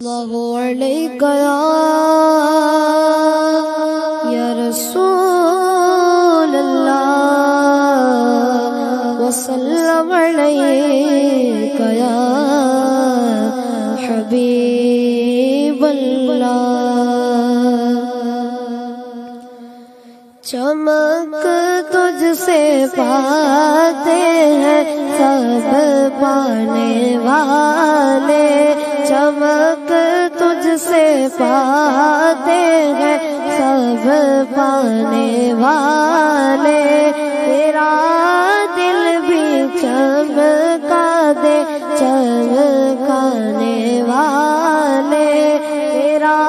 اللہ علیکہ یا رسول اللہ وسلم علیکہ یا حبیب اللہ۔ چمک تجھ سے پاتے ہیں سب پانے والے، چمک تجھ سے پاتے ہیں سب پانے والے، تیرا دل بھی چمکا دے چمکانے والے، تیرا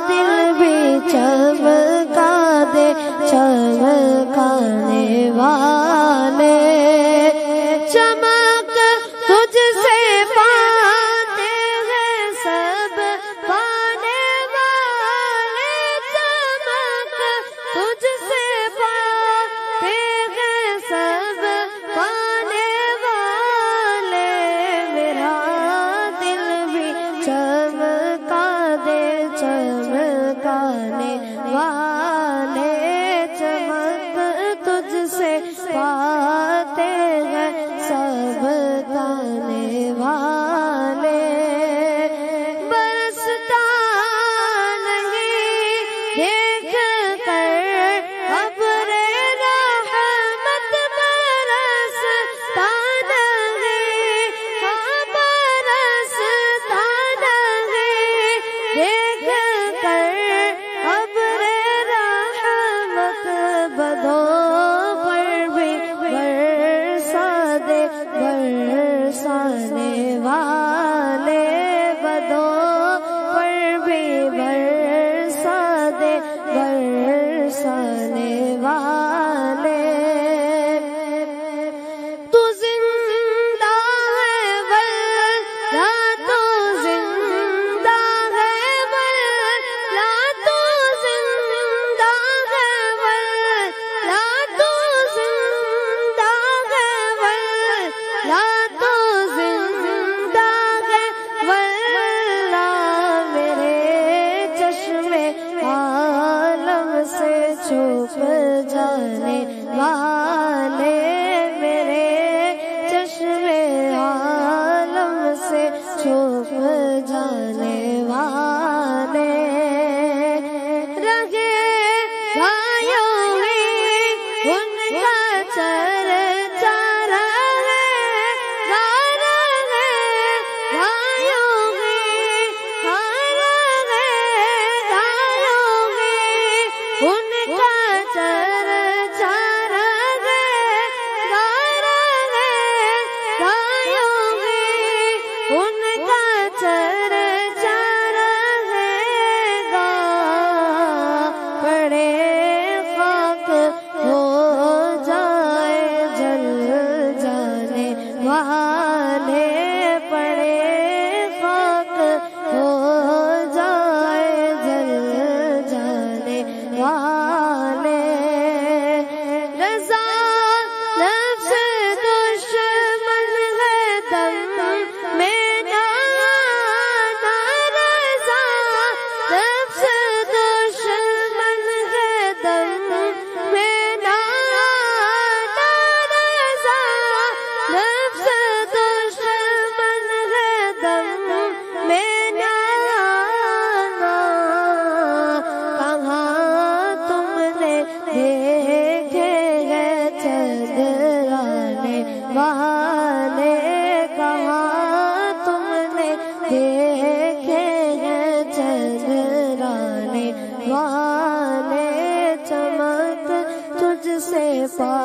دل بھی چمکا دے چمکانے والے۔ چمک تجھ سے پاتے ہیں سب پانے والے، چمک تجھ سے پاتے ہیں سب پانے والے، میرا دل بھی چمکا دے چمکانے والے، چمک تجھ سے پاتے ہیں سب تانے والے۔ برستا نہیں دیکھ کر ابر رحمت، برستا نہیں برستا نہیں دیکھ کر ابر رحمت، بدوں پر بھی برسا دے برسانے والے، بدوں پر بھی برسا دے برسانے والے۔ تو زندہ ہے واللہ تو زندہ ہے واللہ تو زندہ ہے واللہ تو زندہ ہے واللہ تو زندہ ہے واللہ، میرے چشمے عالم سے چھپ جانے والے، میرے چشمے عالم سے چھپ جانے والے، رہے گایوں ہی ان کا چرچا، رہے گایوں ہی گایوں ہی ان کا چرچا، رہے گایوں ہی ان کا چرچا رہے گا، پڑے خاک ہو جائے جل جانے والے، پڑے خاک ہو جائے جل جانے والے۔ رضا نفس دشمن ہے دم میں نہ آنا، رضا نفس دشمن ہے دم میں نہ آنا، رضا نفس دشمن ہے دم میں نہ آنا، کہاں تم نے دیکھے ہیں چندرانے والے، کہاں تم نے دیکھے ہیں چندرانے والے، چمک تجھ سے پا